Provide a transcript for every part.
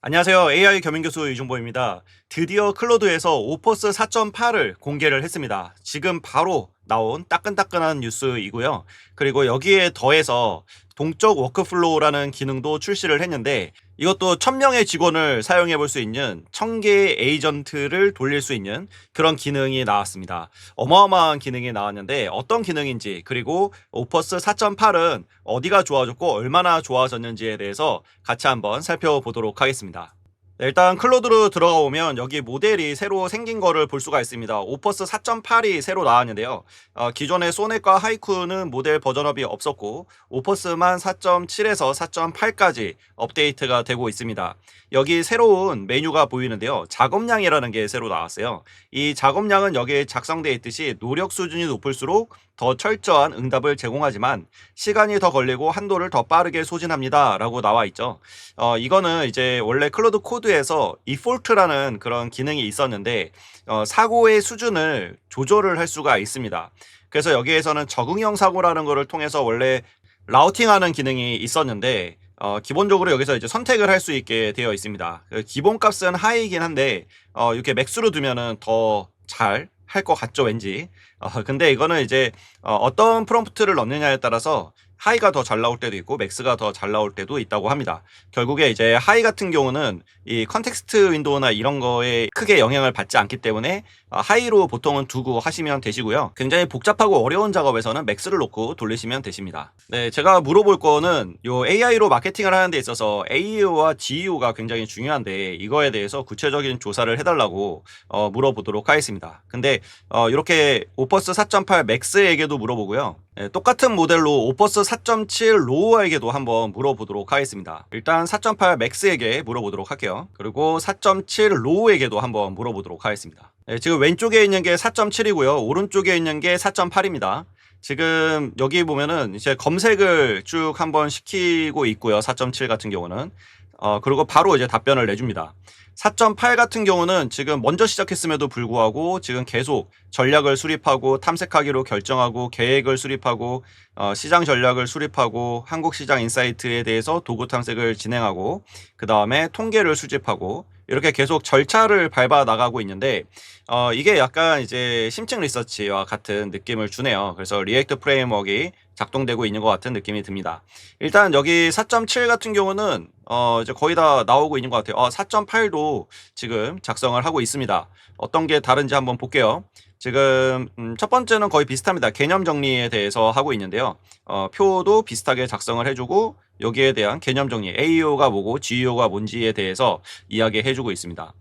안녕하세요. AI 겸임교수 이종보입니다. 드디어 클로드에서 오퍼스 4.8을 공개를 했습니다. 지금 바로 나온 따끈따끈한 뉴스이고요. 그리고 여기에 더해서 동적 워크플로우라는 기능도 출시를 했는데 이것도 1000명의 직원을 사용해 볼 수 있는 1000개의 에이전트를 돌릴 수 있는 그런 기능이 나왔습니다. 어마어마한 기능이 나왔는데 어떤 기능인지, 그리고 오퍼스 4.8은 어디가 좋아졌고 얼마나 좋아졌는지에 대해서 같이 한번 살펴보도록 하겠습니다. 네, 일단 클로드로 들어가 보면 여기 모델이 새로 생긴 거를 볼 수가 있습니다. 오퍼스 4.8이 새로 나왔는데요. 기존의 소넷과 하이쿠는 모델 버전업이 없었고 오퍼스만 4.7에서 4.8까지 업데이트가 되고 있습니다. 여기 새로운 메뉴가 보이는데요. 작업량이라는 게 새로 나왔어요. 이 작업량은 여기에 작성되어 있듯이 노력 수준이 높을수록 더 철저한 응답을 제공하지만 시간이 더 걸리고 한도를 더 빠르게 소진합니다 라고 나와 있죠. 이거는 이제 원래 클로드 코드에서 디폴트라는 그런 기능이 있었는데 사고의 수준을 조절을 할 수가 있습니다. 그래서 여기에서는 적응형 사고라는 거를 통해서 원래 라우팅하는 기능이 있었는데 기본적으로 여기서 이제 선택을 할 수 있게 되어 있습니다. 기본 값은 하이이긴 한데 이렇게 맥스로 두면은 더 잘 할 것 같죠, 왠지. 근데 이거는 이제 어떤 프롬프트를 넣느냐에 따라서 하이가 더 잘 나올 때도 있고 맥스가 더 잘 나올 때도 있다고 합니다. 결국에 이제 하이 같은 경우는 이 컨텍스트 윈도우나 이런 거에 크게 영향을 받지 않기 때문에 하이로 보통은 두고 하시면 되시고요. 굉장히 복잡하고 어려운 작업에서는 맥스를 놓고 돌리시면 되십니다. 네, 제가 물어볼 거는 요 AI로 마케팅을 하는 데 있어서 AEO와 GEO가 굉장히 중요한데 이거에 대해서 구체적인 조사를 해달라고 물어보도록 하겠습니다. 근데 이렇게 오퍼스 4.8 맥스에게도 물어보고요. 네, 똑같은 모델로 오퍼스 4.7 로우에게도 한번 물어보도록 하겠습니다. 일단 4.8 맥스에게 물어보도록 할게요. 그리고 4.7 로우에게도 한번 물어보도록 하겠습니다. 네, 지금 왼쪽에 있는 게 4.7이고요. 오른쪽에 있는 게 4.8입니다. 지금 여기 보면은 이제 검색을 쭉 한번 시키고 있고요. 4.7 같은 경우는. 그리고 바로 이제 답변을 내줍니다. 4.8 같은 경우는 지금 먼저 시작했음에도 불구하고 지금 계속 전략을 수립하고 탐색하기로 결정하고 계획을 수립하고 시장 전략을 수립하고 한국 시장 인사이트에 대해서 도구 탐색을 진행하고 그 다음에 통계를 수집하고 이렇게 계속 절차를 밟아 나가고 있는데 이게 약간 이제 심층 리서치와 같은 느낌을 주네요. 그래서 리액트 프레임워크가 작동되고 있는 것 같은 느낌이 듭니다. 일단 여기 4.7 같은 경우는 이제 거의 다 나오고 있는 것 같아요. 4.8도 지금 작성을 하고 있습니다. 어떤 게 다른지 한번 볼게요. 지금 첫 번째는 거의 비슷합니다. 개념 정리에 대해서 하고 있는데요. 표도 비슷하게 작성을 해주고 여기에 대한 개념 정리, AEO가 뭐고 GEO가 뭔지에 대해서 이야기해주고 있습니다.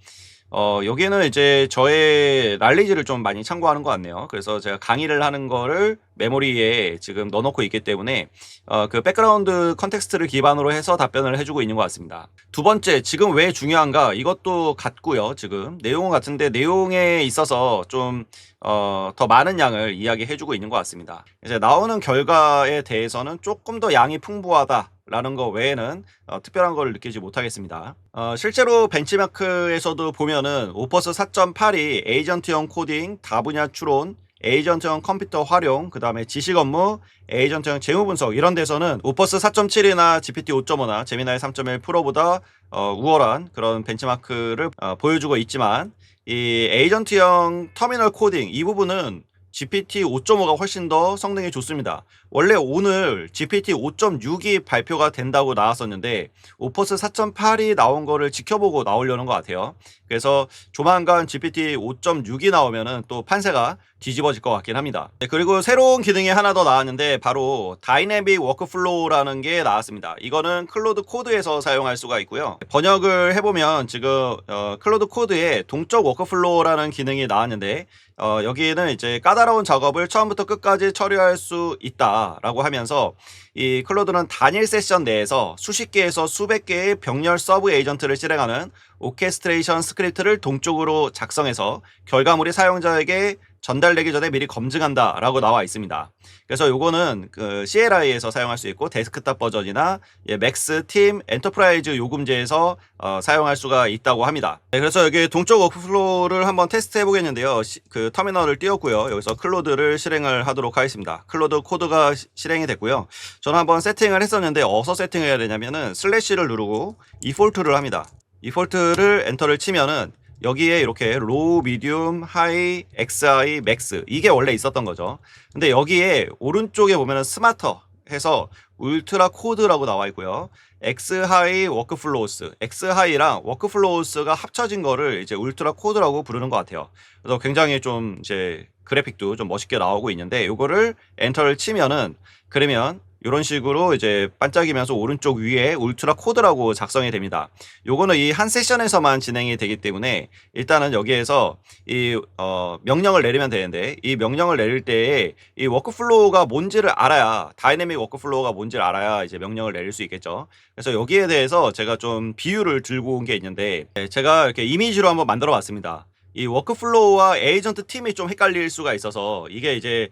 여기는 이제 저의 날리지를 좀 많이 참고하는 것 같네요. 그래서 제가 강의를 하는 거를 메모리에 지금 넣어놓고 있기 때문에 그 백그라운드 컨텍스트를 기반으로 해서 답변을 해주고 있는 것 같습니다. 두 번째, 지금 왜 중요한가? 이것도 같고요. 지금 내용은 같은데 내용에 있어서 좀 더 많은 양을 이야기해주고 있는 것 같습니다. 이제 나오는 결과에 대해서는 조금 더 양이 풍부하다. 라는 거 외에는 특별한 걸 느끼지 못하겠습니다. 실제로 벤치마크에서도 보면은 오퍼스 4.8이 에이전트형 코딩, 다분야 추론, 에이전트형 컴퓨터 활용, 그 다음에 지식 업무, 에이전트형 재무 분석 이런 데서는 오퍼스 4.7이나 GPT 5.5나 제미나이 3.1 프로보다 우월한 그런 벤치마크를 보여주고 있지만 이 에이전트형 터미널 코딩 이 부분은 GPT 5.5가 훨씬 더 성능이 좋습니다. 원래 오늘 GPT 5.6이 발표가 된다고 나왔었는데 오퍼스 4.8이 나온 거를 지켜보고 나오려는 것 같아요. 그래서 조만간 GPT 5.6이 나오면은 또 판세가 뒤집어질 것 같긴 합니다. 네, 그리고 새로운 기능이 하나 더 나왔는데 바로 다이내믹 워크플로우라는 게 나왔습니다. 이거는 클로드 코드에서 사용할 수가 있고요. 번역을 해보면 지금 클로드 코드에 동적 워크플로우라는 기능이 나왔는데 여기는 이제 까다로운 작업을 처음부터 끝까지 처리할 수 있다라고 하면서 이 클로드는 단일 세션 내에서 수십 개에서 수백 개의 병렬 서브 에이전트를 실행하는 오케스트레이션 스크립트를 동적으로 작성해서 결과물이 사용자에게 전달되기 전에 미리 검증한다 라고 나와 있습니다. 그래서 요거는 그 CLI에서 사용할 수 있고 데스크탑 버전이나 맥스, 팀, 엔터프라이즈 요금제에서 사용할 수가 있다고 합니다. 네, 그래서 여기 동적 워크플로우를 한번 테스트 해보겠는데요. 그 터미널을 띄웠고요. 여기서 클로드를 실행을 하도록 하겠습니다. 클로드 코드가 실행이 됐고요. 저는 한번 세팅을 했었는데 어디서 세팅을 해야 되냐면은 슬래시를 누르고 디폴트를 합니다. 디폴트를 엔터를 치면은 여기에 이렇게 로우, 미디움, 하이, XI, 맥스 이게 원래 있었던 거죠. 근데 여기에 오른쪽에 보면은 스마터 해서 울트라 코드라고 나와 있고요. X 하이 워크플로우스, X 하이랑 워크플로우스가 합쳐진 거를 이제 울트라 코드라고 부르는 것 같아요. 그래서 굉장히 좀 이제 그래픽도 좀 멋있게 나오고 있는데 요거를 엔터를 치면은 그러면 이런 식으로 이제 반짝이면서 오른쪽 위에 울트라 코드라고 작성이 됩니다. 요거는 이 한 세션에서만 진행이 되기 때문에 일단은 여기에서 이 명령을 내리면 되는데 이 명령을 내릴 때에 이 워크플로우가 뭔지를 알아야 다이내믹 워크플로우가 뭔지를 알아야 이제 명령을 내릴 수 있겠죠. 그래서 여기에 대해서 제가 좀 비유를 들고 온 게 있는데 제가 이렇게 이미지로 한번 만들어 봤습니다. 이 워크플로우와 에이전트 팀이 좀 헷갈릴 수가 있어서 이게 이제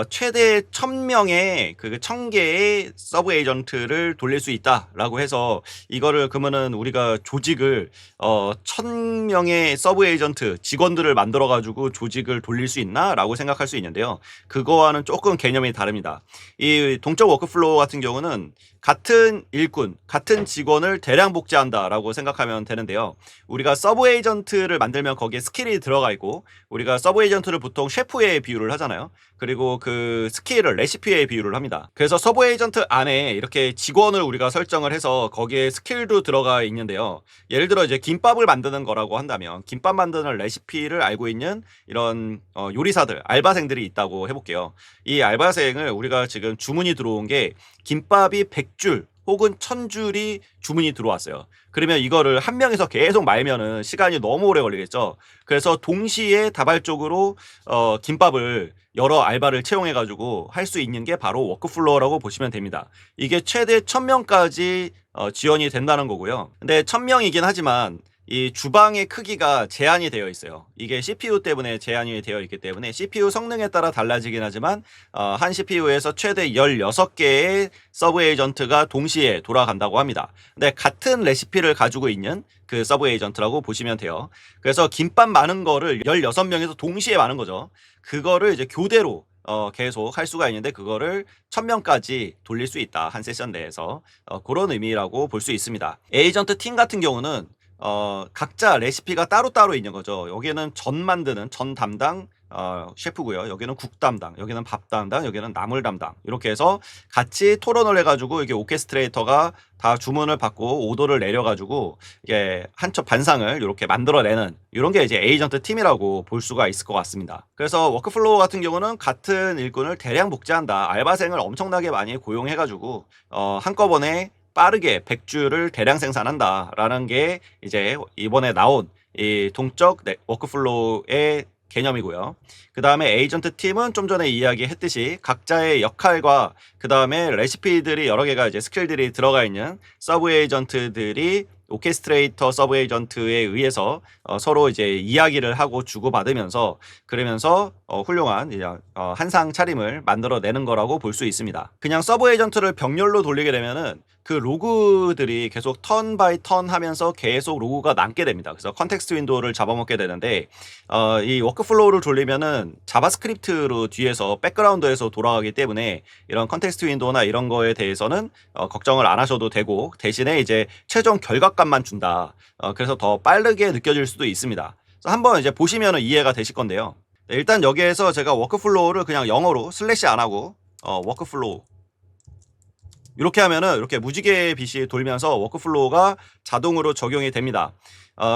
최대 1000명의 그 1000개의 서브 에이전트를 돌릴 수 있다라고 해서 이거를 그러면은 우리가 조직을 1000명의 서브 에이전트 직원들을 만들어 가지고 조직을 돌릴 수 있나라고 생각할 수 있는데요. 그거와는 조금 개념이 다릅니다. 이 동적 워크플로우 같은 경우는 같은 일꾼, 같은 직원을 대량 복제한다라고 생각하면 되는데요. 우리가 서브 에이전트를 만들면 거기에 스킬이 들어가 있고 우리가 서브 에이전트를 보통 셰프에 비유를 하잖아요. 그리고 그 스킬을 레시피에 비유를 합니다. 그래서 서브 에이전트 안에 이렇게 직원을 우리가 설정을 해서 거기에 스킬도 들어가 있는데요. 예를 들어 이제 김밥을 만드는 거라고 한다면 김밥 만드는 레시피를 알고 있는 이런 요리사들, 알바생들이 있다고 해볼게요. 이 알바생을 우리가 지금 주문이 들어온 게 김밥이 100줄 혹은 1000줄이 주문이 들어왔어요. 그러면 이거를 한 명에서 계속 말면은 시간이 너무 오래 걸리겠죠. 그래서 동시에 다발적으로 김밥을 여러 알바를 채용해 가지고 할 수 있는 게 바로 워크플로우라고 보시면 됩니다. 이게 최대 1000명까지 지원이 된다는 거고요. 근데 1000명이긴 하지만 이 주방의 크기가 제한이 되어 있어요. 이게 CPU 때문에 제한이 되어 있기 때문에 CPU 성능에 따라 달라지긴 하지만 한 CPU에서 최대 16개의 서브 에이전트가 동시에 돌아간다고 합니다. 근데 같은 레시피를 가지고 있는 그 서브 에이전트라고 보시면 돼요. 그래서 김밥 많은 거를 16명에서 동시에 많은 거죠. 그거를 이제 교대로 계속 할 수가 있는데 그거를 1000명까지 돌릴 수 있다. 한 세션 내에서 그런 의미라고 볼 수 있습니다. 에이전트 팀 같은 경우는 각자 레시피가 따로따로 있는 거죠. 여기는 전 만드는 전 담당 셰프고요. 여기는 국 담당, 여기는 밥 담당, 여기는 나물 담당. 이렇게 해서 같이 토론을 해가지고 이게 오케스트레이터가 다 주문을 받고 오더를 내려가지고 이게 한첩 반상을 이렇게 만들어내는 이런 게 이제 에이전트 팀이라고 볼 수가 있을 것 같습니다. 그래서 워크플로우 같은 경우는 같은 일꾼을 대량 복제한다. 알바생을 엄청나게 많이 고용해가지고 한꺼번에 빠르게 100주를 대량 생산한다라는 게 이제 이번에 나온 이 동적 워크플로우의 개념이고요. 그 다음에 에이전트 팀은 좀 전에 이야기했듯이 각자의 역할과 그 다음에 레시피들이 여러 개가 이제 스킬들이 들어가 있는 서브 에이전트들이 오케스트레이터 서브 에이전트에 의해서 서로 이제 이야기를 하고 주고받으면서 그러면서 훌륭한 한상 차림을 만들어내는 거라고 볼 수 있습니다. 그냥 서브 에이전트를 병렬로 돌리게 되면은 그 로그들이 계속 턴 바이 턴 하면서 계속 로그가 남게 됩니다. 그래서 컨텍스트 윈도우를 잡아먹게 되는데 이 워크플로우를 돌리면은 자바스크립트로 뒤에서 백그라운드에서 돌아가기 때문에 이런 컨텍스트 윈도우나 이런 거에 대해서는 걱정을 안 하셔도 되고 대신에 이제 최종 결과값만 준다. 그래서 더 빠르게 느껴질 수도 있습니다. 그래서 한번 이제 보시면은 이해가 되실 건데요. 네, 일단 여기에서 제가 워크플로우를 그냥 영어로 슬래시 안 하고 워크플로우 이렇게 하면은 이렇게 무지개 빛이 돌면서 워크플로우가 자동으로 적용이 됩니다.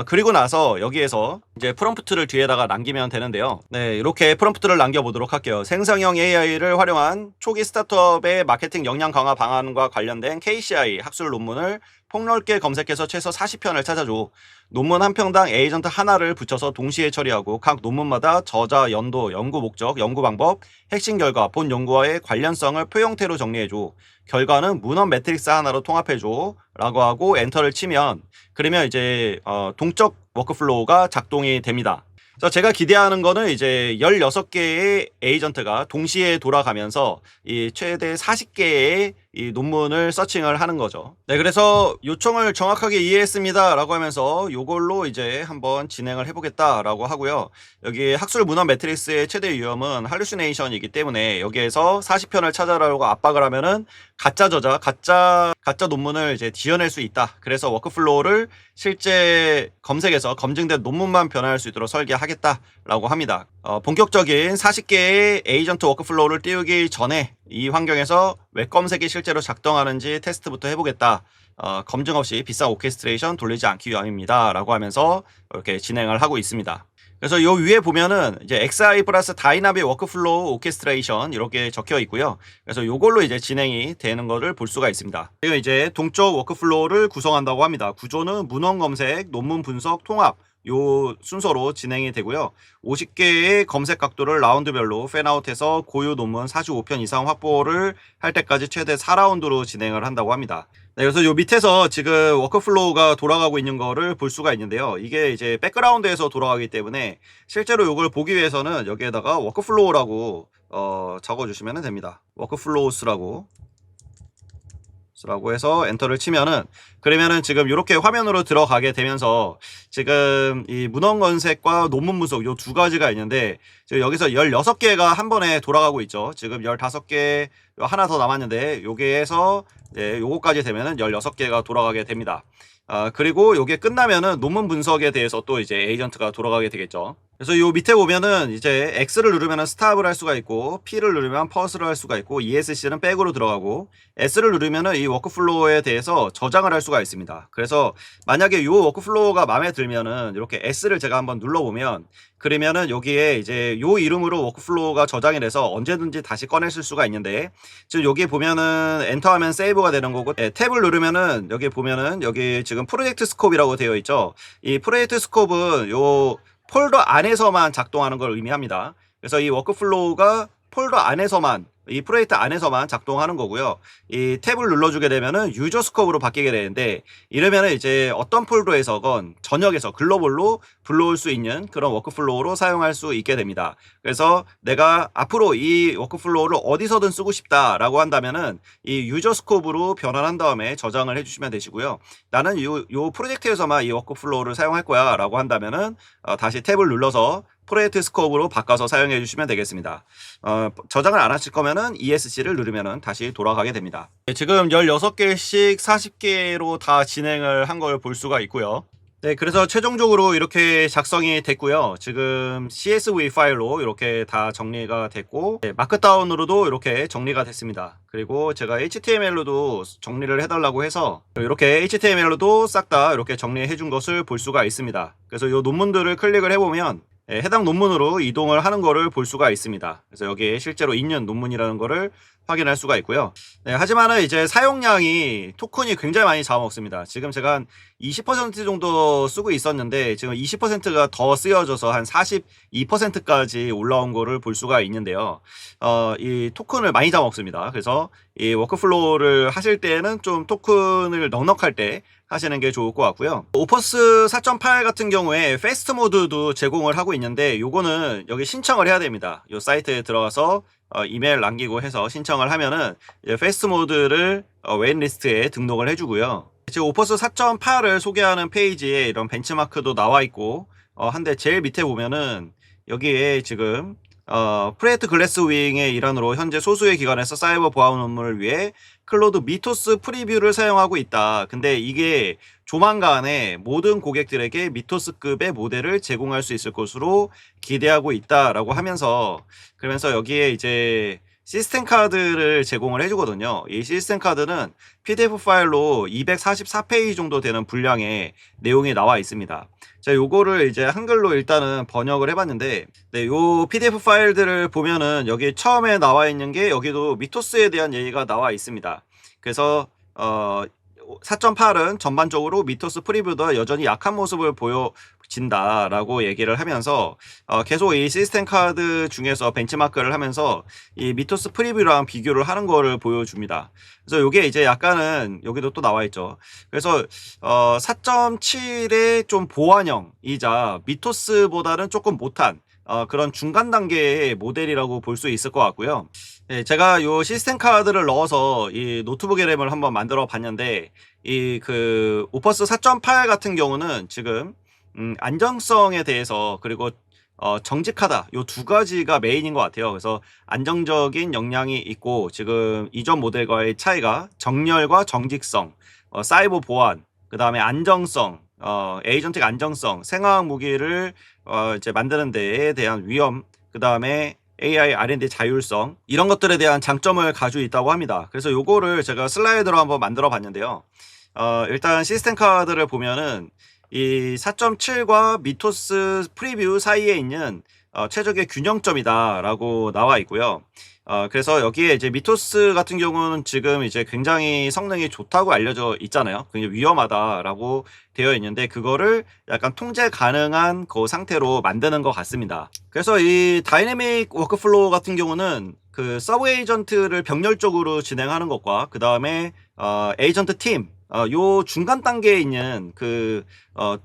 그리고 나서 여기에서 이제 프롬프트를 뒤에다가 남기면 되는데요. 네, 이렇게 프롬프트를 남겨보도록 할게요. 생성형 AI를 활용한 초기 스타트업의 마케팅 역량 강화 방안과 관련된 KCI 학술 논문을 폭넓게 검색해서 최소 40편을 찾아줘. 논문 한 편당 에이전트 하나를 붙여서 동시에 처리하고 각 논문마다 저자, 연도, 연구 목적, 연구 방법, 핵심 결과, 본 연구와의 관련성을 표형태로 정리해줘. 결과는 문헌 매트릭스 하나로 통합해줘. 라고 하고 엔터를 치면 그러면 이제 동적 워크플로우가 작동이 됩니다. 그래서 제가 기대하는 거는 이제 16개의 에이전트가 동시에 돌아가면서 이 최대 40개의 이 논문을 서칭을 하는 거죠. 네, 그래서 요청을 정확하게 이해했습니다라고 하면서 요걸로 이제 한번 진행을 해보겠다라고 하고요. 여기 학술 문헌 매트리스의 최대 위험은 할루시네이션이기 때문에 여기에서 40편을 찾아라고 압박을 하면은 가짜 저자, 가짜 논문을 이제 지어낼 수 있다. 그래서 워크플로우를 실제 검색에서 검증된 논문만 변화할 수 있도록 설계하겠다라고 합니다. 본격적인 40개의 에이전트 워크플로우를 띄우기 전에 이 환경에서 웹 검색이 실제로 작동하는지 테스트부터 해보겠다. 검증 없이 비싼 오케스트레이션 돌리지 않기 위함입니다. 라고 하면서 이렇게 진행을 하고 있습니다. 그래서 요 위에 보면은 이제 XI 플러스 다이나믹 워크플로우 오케스트레이션 이렇게 적혀 있고요. 그래서 요걸로 이제 진행이 되는 거를 볼 수가 있습니다. 이거 이제 동적 워크플로우를 구성한다고 합니다. 구조는 문헌 검색, 논문 분석, 통합 요 순서로 진행이 되고요. 50개의 검색 각도를 라운드별로 팬아웃해서 고유 논문 45편 이상 확보를 할 때까지 최대 4라운드로 진행을 한다고 합니다. 네, 그래서 요 밑에서 지금 워크플로우가 돌아가고 있는 거를 볼 수가 있는데요. 이게 이제 백그라운드에서 돌아가기 때문에 실제로 이걸 보기 위해서는 여기에다가 워크플로우라고 적어주시면 됩니다. 워크플로우스라고 해서 엔터를 치면은 그러면은 지금 이렇게 화면으로 들어가게 되면서 지금 이 문헌 검색과 논문 분석 요 두 가지가 있는데 지금 여기서 16개가 한 번에 돌아가고 있죠. 지금 15개 하나 더 남았는데 여기에서 요거까지 되면은 16개가 돌아가게 됩니다. 그리고 요게 끝나면은 논문 분석에 대해서 또 이제 에이전트가 돌아가게 되겠죠. 그래서 요 밑에 보면은 이제 X를 누르면은 스탑을 할 수가 있고 P를 누르면 퍼스를 할 수가 있고 ESC는 백으로 들어가고 S를 누르면은 이 워크플로우에 대해서 저장을 할 수가 있습니다. 그래서 만약에 요 워크플로우가 마음에 들면은 이렇게 S를 제가 한번 눌러보면 그러면은 여기에 이제 요 이름으로 워크플로우가 저장이 돼서 언제든지 다시 꺼내실 수가 있는데 지금 여기 보면은 엔터하면 세이브가 되는 거고 탭을 누르면은 여기 보면은 여기 지금 프로젝트 스코프라고 되어 있죠. 이 프로젝트 스코프는 요 폴더 안에서만 작동하는 걸 의미합니다. 그래서 이 워크플로우가 폴더 안에서만 이 프로젝트 안에서만 작동하는 거고요. 이 탭을 눌러주게 되면은 유저 스코프로 바뀌게 되는데 이러면은 이제 어떤 폴더에서건 전역에서 글로벌로 불러올 수 있는 그런 워크플로우로 사용할 수 있게 됩니다. 그래서 내가 앞으로 이 워크플로우를 어디서든 쓰고 싶다라고 한다면은 이 유저 스코프로 변환한 다음에 저장을 해주시면 되시고요. 나는 요 프로젝트에서만 이 워크플로우를 사용할 거야라고 한다면은 다시 탭을 눌러서 프로젝트 스코프로 바꿔서 사용해 주시면 되겠습니다. 저장을 안 하실 거면은 ESC를 누르면은 다시 돌아가게 됩니다. 지금 16개씩 40개로 다 진행을 한 걸 볼 수가 있고요. 네, 그래서 최종적으로 이렇게 작성이 됐고요. 지금 CSV 파일로 이렇게 다 정리가 됐고 마크다운으로도 이렇게 정리가 됐습니다. 그리고 제가 HTML로도 정리를 해달라고 해서 이렇게 HTML로도 싹 다 이렇게 정리해 준 것을 볼 수가 있습니다. 그래서 이 논문들을 클릭을 해보면 해당 논문으로 이동을 하는 거를 볼 수가 있습니다. 그래서 여기에 실제로 있는 논문이라는 거를 확인할 수가 있고요. 네, 하지만은 이제 사용량이 토큰이 굉장히 많이 잡아먹습니다. 지금 제가 한 20% 정도 쓰고 있었는데 지금 20%가 더 쓰여져서 한 42%까지 올라온 거를 볼 수가 있는데요. 이 토큰을 많이 잡아먹습니다. 그래서 이 워크플로우를 하실 때는 좀 토큰을 넉넉할 때 하시는 게 좋을 것 같고요. 오퍼스 4.8 같은 경우에 패스트 모드도 제공을 하고 있는데 요거는 여기 신청을 해야 됩니다. 요 사이트에 들어가서 이메일 남기고 해서 신청을 하면은 패스트 모드를 웨이트리스트에 등록을 해주고요. 지금 오퍼스 4.8을 소개하는 페이지에 이런 벤치마크도 나와 있고 한데 제일 밑에 보면은 여기에 지금 프레이트 글래스윙의 일환으로 현재 소수의 기관에서 사이버 보안 업무를 위해 클로드 미토스 프리뷰를 사용하고 있다. 근데 이게 조만간에 모든 고객들에게 미토스급의 모델을 제공할 수 있을 것으로 기대하고 있다라고 하면서 그러면서 여기에 이제 시스템 카드를 제공을 해주거든요. 이 시스템 카드는 PDF 파일로 244페이지 정도 되는 분량의 내용이 나와 있습니다. 자, 요거를 이제 한글로 일단은 번역을 해봤는데, 네, 요 PDF 파일들을 보면은 여기 처음에 나와 있는 게 여기도 미토스에 대한 얘기가 나와 있습니다. 그래서 4.8은 전반적으로 미토스 프리뷰보다 여전히 약한 모습을 보여진다라고 얘기를 하면서 계속 이 시스템 카드 중에서 벤치마크를 하면서 이 미토스 프리뷰랑 비교를 하는 거를 보여줍니다. 그래서 이게 이제 약간은 여기도 또 나와 있죠. 그래서 4.7의 좀 보완형이자 미토스보다는 조금 못한 그런 중간 단계의 모델이라고 볼 수 있을 것 같고요. 네, 제가 요 시스템 카드를 넣어서 이 노트북의 램을 한번 만들어 봤는데 이 그 오퍼스 4.8 같은 경우는 지금 안정성에 대해서 그리고 정직하다 요 두 가지가 메인인 것 같아요. 그래서 안정적인 역량이 있고 지금 이전 모델과의 차이가 정렬과 정직성, 사이버 보안, 그 다음에 안정성, 에이전틱 안정성, 생화학 무기를 이제 만드는 데에 대한 위험, 그 다음에 AI R&D 자율성 이런 것들에 대한 장점을 가지고 있다고 합니다. 그래서 요거를 제가 슬라이드로 한번 만들어 봤는데요. 일단 시스템 카드를 보면은 이 4.7과 미토스 프리뷰 사이에 있는 최적의 균형점이다라고 나와 있고요. 그래서 여기에 이제 미토스 같은 경우는 지금 이제 굉장히 성능이 좋다고 알려져 있잖아요. 굉장히 위험하다라고 되어 있는데 그거를 약간 통제 가능한 그 상태로 만드는 것 같습니다. 그래서 이 다이내믹 워크플로우 같은 경우는 그 서브 에이전트를 병렬적으로 진행하는 것과 그 다음에 에이전트 팀 요 중간 단계에 있는 그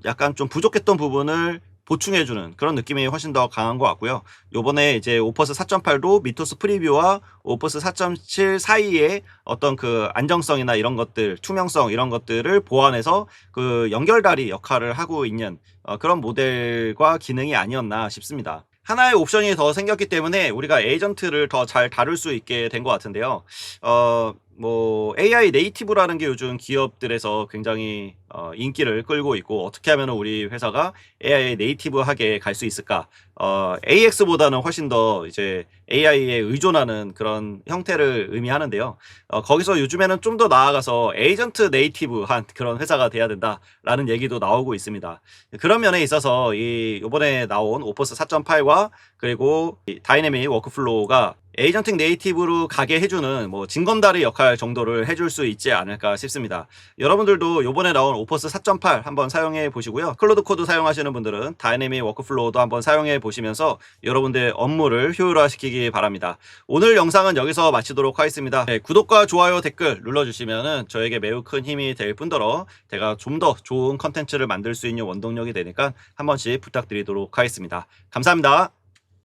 약간 좀 부족했던 부분을 보충해주는 그런 느낌이 훨씬 더 강한 것 같고요. 요번에 이제 오퍼스 4.8도 미토스 프리뷰와 오퍼스 4.7 사이에 어떤 그 안정성이나 이런 것들, 투명성 이런 것들을 보완해서 그 연결다리 역할을 하고 있는 그런 모델과 기능이 아니었나 싶습니다. 하나의 옵션이 더 생겼기 때문에 우리가 에이전트를 더 잘 다룰 수 있게 된 것 같은데요. 뭐 AI 네이티브라는 게 요즘 기업들에서 굉장히 인기를 끌고 있고 어떻게 하면 우리 회사가 AI 네이티브하게 갈 수 있을까? AX보다는 훨씬 더 이제 AI에 의존하는 그런 형태를 의미하는데요. 거기서 요즘에는 좀 더 나아가서 에이전트 네이티브한 그런 회사가 돼야 된다라는 얘기도 나오고 있습니다. 그런 면에 있어서 이 이번에 나온 오퍼스 4.8과 그리고 이 다이내믹 워크플로우가 에이전틱 네이티브로 가게 해주는 뭐 징검다리 역할 정도를 해줄 수 있지 않을까 싶습니다. 여러분들도 요번에 나온 오퍼스 4.8 한번 사용해 보시고요. 클로드 코드 사용하시는 분들은 다이내믹 워크플로우도 한번 사용해 보시면서 여러분들의 업무를 효율화시키기 바랍니다. 오늘 영상은 여기서 마치도록 하겠습니다. 네, 구독과 좋아요 댓글 눌러주시면 저에게 매우 큰 힘이 될 뿐더러 제가 좀 더 좋은 컨텐츠를 만들 수 있는 원동력이 되니까 한 번씩 부탁드리도록 하겠습니다. 감사합니다.